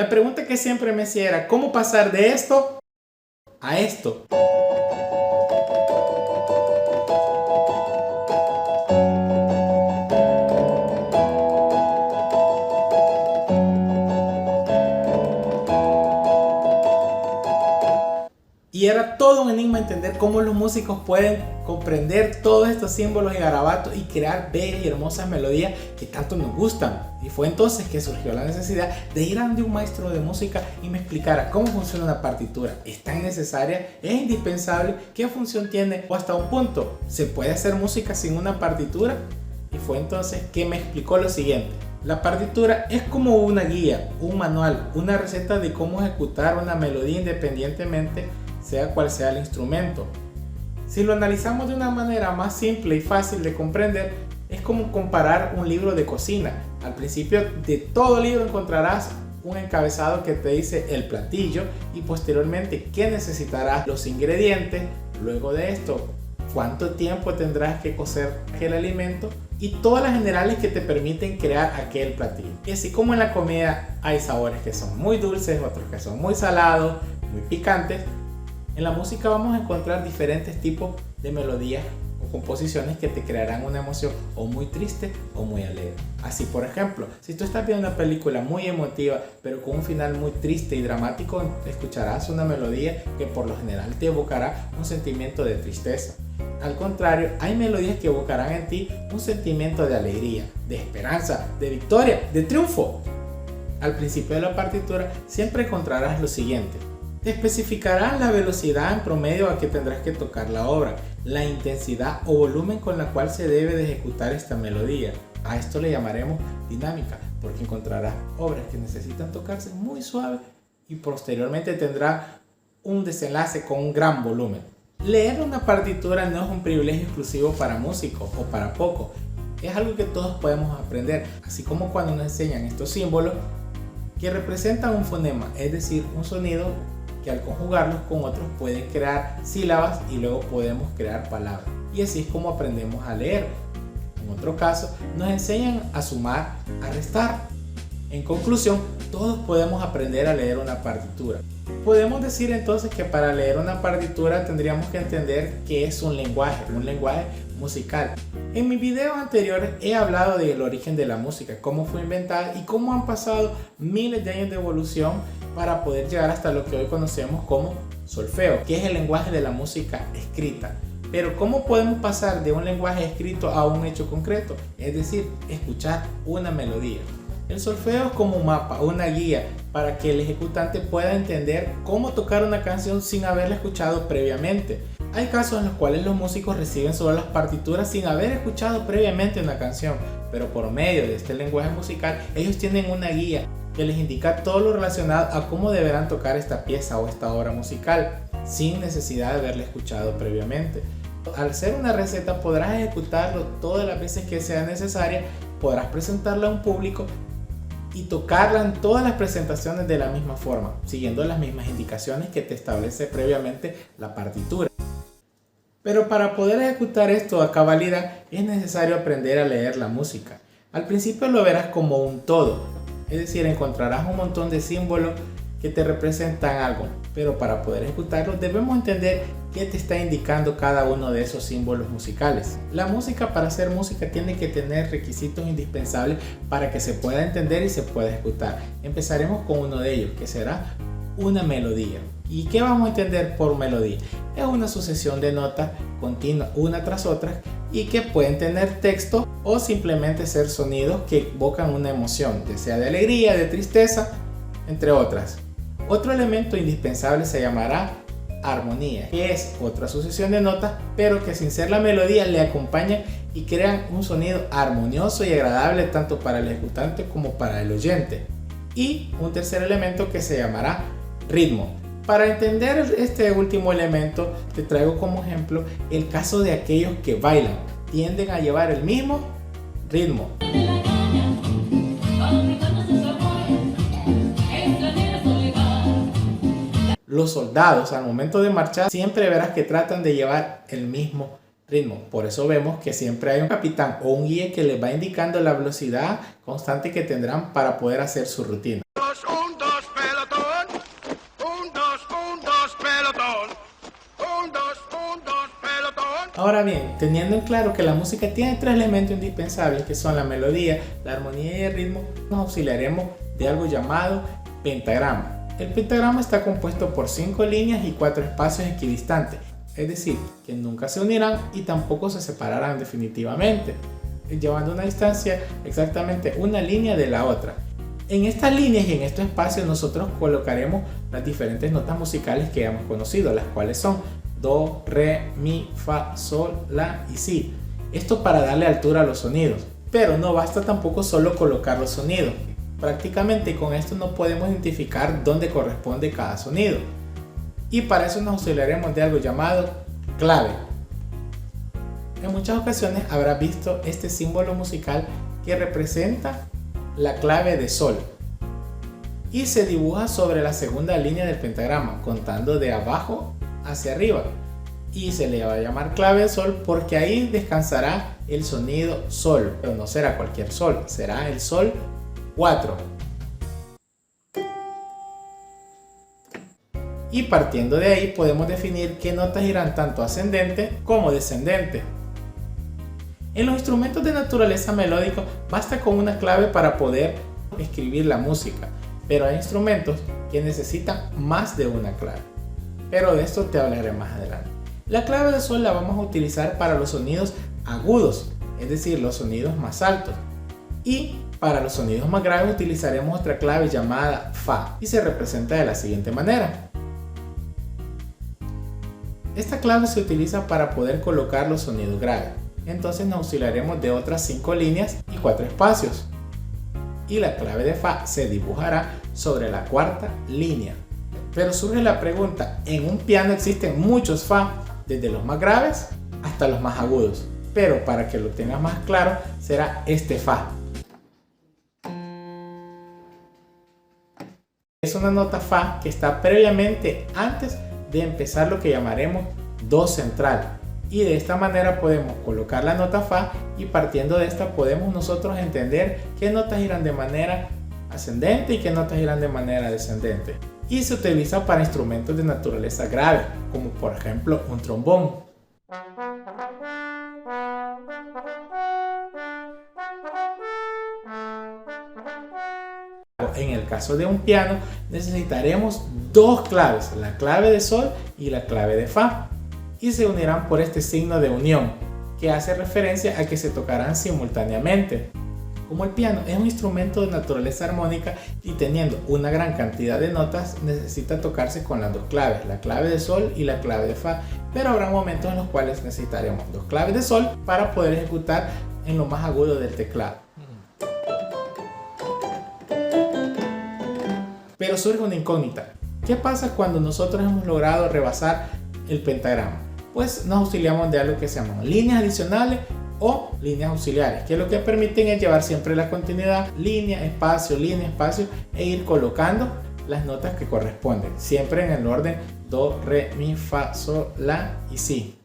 La pregunta que siempre me hacía era, ¿cómo pasar de esto a esto? Y era todo un enigma entender cómo los músicos pueden comprender todos estos símbolos y garabatos y crear bellas y hermosas melodías que tanto nos gustan. Y fue entonces que surgió la necesidad de ir ante un maestro de música y me explicara cómo funciona una partitura. ¿Es tan necesaria? ¿Es indispensable? ¿Qué función tiene? ¿O hasta un punto? ¿Se puede hacer música sin una partitura? Y fue entonces que me explicó lo siguiente. La partitura es como una guía, un manual, una receta de cómo ejecutar una melodía independientemente sea cual sea el instrumento. Si lo analizamos de una manera más simple y fácil de comprender, es como comparar un libro de cocina. Al principio de todo libro encontrarás un encabezado que te dice el platillo y posteriormente qué necesitarás, los ingredientes, luego de esto cuánto tiempo tendrás que cocer aquel alimento y todas las generales que te permiten crear aquel platillo. Y así como en la comida hay sabores que son muy dulces, otros que son muy salados, muy picantes, en la música vamos a encontrar diferentes tipos de melodías o composiciones que te crearán una emoción o muy triste o muy alegre. Así, por ejemplo, si tú estás viendo una película muy emotiva pero con un final muy triste y dramático, escucharás una melodía que por lo general te evocará un sentimiento de tristeza. Al contrario, hay melodías que evocarán en ti un sentimiento de alegría, de esperanza, de victoria, de triunfo. Al principio de la partitura siempre encontrarás lo siguiente. Te especificarán la velocidad en promedio a que tendrás que tocar la obra, la intensidad o volumen con la cual se debe de ejecutar esta melodía. A esto le llamaremos dinámica, porque encontrarás obras que necesitan tocarse muy suave y posteriormente tendrá un desenlace con un gran volumen. Leer una partitura no es un privilegio exclusivo para músicos o para pocos, es algo que todos podemos aprender, así como cuando nos enseñan estos símbolos que representan un fonema, es decir, un sonido que al conjugarlos con otros pueden crear sílabas y luego podemos crear palabras. Y así es como aprendemos a leer. En otro caso, nos enseñan a sumar, a restar. En conclusión, todos podemos aprender a leer una partitura. Podemos decir entonces que para leer una partitura tendríamos que entender qué es un lenguaje musical. En mis videos anteriores he hablado del origen de la música, cómo fue inventada y cómo han pasado miles de años de evolución para poder llegar hasta lo que hoy conocemos como solfeo, que es el lenguaje de la música escrita. Pero ¿cómo podemos pasar de un lenguaje escrito a un hecho concreto? Es decir, escuchar una melodía. El solfeo es como un mapa, una guía para que el ejecutante pueda entender cómo tocar una canción sin haberla escuchado previamente. Hay casos en los cuales los músicos reciben solo las partituras sin haber escuchado previamente una canción, pero por medio de este lenguaje musical ellos tienen una guía que les indica todo lo relacionado a cómo deberán tocar esta pieza o esta obra musical sin necesidad de haberla escuchado previamente. Al ser una receta podrás ejecutarlo todas las veces que sea necesaria, podrás presentarla a un público y tocarla en todas las presentaciones de la misma forma, siguiendo las mismas indicaciones que te establece previamente la partitura. Pero para poder ejecutar esto a cabalidad es necesario aprender a leer la música. Al principio lo verás como un todo, es decir, encontrarás un montón de símbolos que te representan algo, pero para poder ejecutarlo debemos entender qué te está indicando cada uno de esos símbolos musicales. La música, para hacer música, tiene que tener requisitos indispensables para que se pueda entender y se pueda ejecutar. Empezaremos con uno de ellos, que será una melodía. ¿Y qué vamos a entender por melodía? Es una sucesión de notas continua una tras otra y que pueden tener texto o simplemente ser sonidos que evocan una emoción, ya sea de alegría, de tristeza, entre otras. Otro elemento indispensable se llamará armonía, que es otra sucesión de notas, pero que sin ser la melodía le acompañan y crean un sonido armonioso y agradable tanto para el ejecutante como para el oyente. Y un tercer elemento que se llamará ritmo. Para entender este último elemento, te traigo como ejemplo el caso de aquellos que bailan, tienden a llevar el mismo ritmo. Los soldados al momento de marchar siempre verás que tratan de llevar el mismo ritmo. Por eso vemos que siempre hay un capitán o un guía que les va indicando la velocidad constante que tendrán para poder hacer su rutina. 1, 2, Ahora bien, teniendo en claro que la música tiene tres elementos indispensables que son la melodía, la armonía y el ritmo, nos auxiliaremos de algo llamado pentagrama. El pentagrama está compuesto por 5 líneas y 4 espacios equidistantes, es decir, que nunca se unirán y tampoco se separarán definitivamente, llevando una distancia exactamente una línea de la otra. En estas líneas y en estos espacios nosotros colocaremos las diferentes notas musicales que hemos conocido, las cuales son do, re, mi, fa, sol, la y si. Esto para darle altura a los sonidos, pero no basta tampoco solo colocar los sonidos. Prácticamente con esto no podemos identificar dónde corresponde cada sonido. Y para eso nos auxiliaremos de algo llamado clave. En muchas ocasiones habrás visto este símbolo musical que representa la clave de sol y se dibuja sobre la segunda línea del pentagrama, contando de abajo hacia arriba, y se le va a llamar clave de sol porque ahí descansará el sonido sol, pero no será cualquier sol, será el sol 4. Y partiendo de ahí podemos definir qué notas irán tanto ascendente como descendente. En los instrumentos de naturaleza melódica basta con una clave para poder escribir la música, pero hay instrumentos que necesitan más de una clave. Pero de esto te hablaré más adelante. La clave de sol la vamos a utilizar para los sonidos agudos, es decir, los sonidos más altos. Y para los sonidos más graves utilizaremos otra clave llamada fa y se representa de la siguiente manera. Esta clave se utiliza para poder colocar los sonidos graves. Entonces nos auxiliaremos de otras 5 líneas y 4 espacios. Y la clave de fa se dibujará sobre la cuarta línea. Pero surge la pregunta, en un piano existen muchos fa, desde los más graves hasta los más agudos. Pero para que lo tengas más claro, será este fa. Es una nota fa que está previamente antes de empezar lo que llamaremos do central. Y de esta manera podemos colocar la nota fa y partiendo de esta podemos nosotros entender qué notas irán de manera ascendente y qué notas irán de manera descendente. Y se utiliza para instrumentos de naturaleza grave, como por ejemplo un trombón. En el caso de un piano necesitaremos dos claves, la clave de sol y la clave de fa, y se unirán por este signo de unión que hace referencia a que se tocarán simultáneamente. Como el piano es un instrumento de naturaleza armónica y teniendo una gran cantidad de notas, necesita tocarse con las dos claves, la clave de sol y la clave de fa, pero habrá momentos en los cuales necesitaremos dos claves de sol para poder ejecutar en lo más agudo del teclado. Pero surge una incógnita. ¿Qué pasa cuando nosotros hemos logrado rebasar el pentagrama? Pues nos auxiliamos de algo que se llaman líneas adicionales o líneas auxiliares, que lo que permiten es llevar siempre la continuidad, línea, espacio, e ir colocando las notas que corresponden, siempre en el orden do, re, mi, fa, sol, la y si.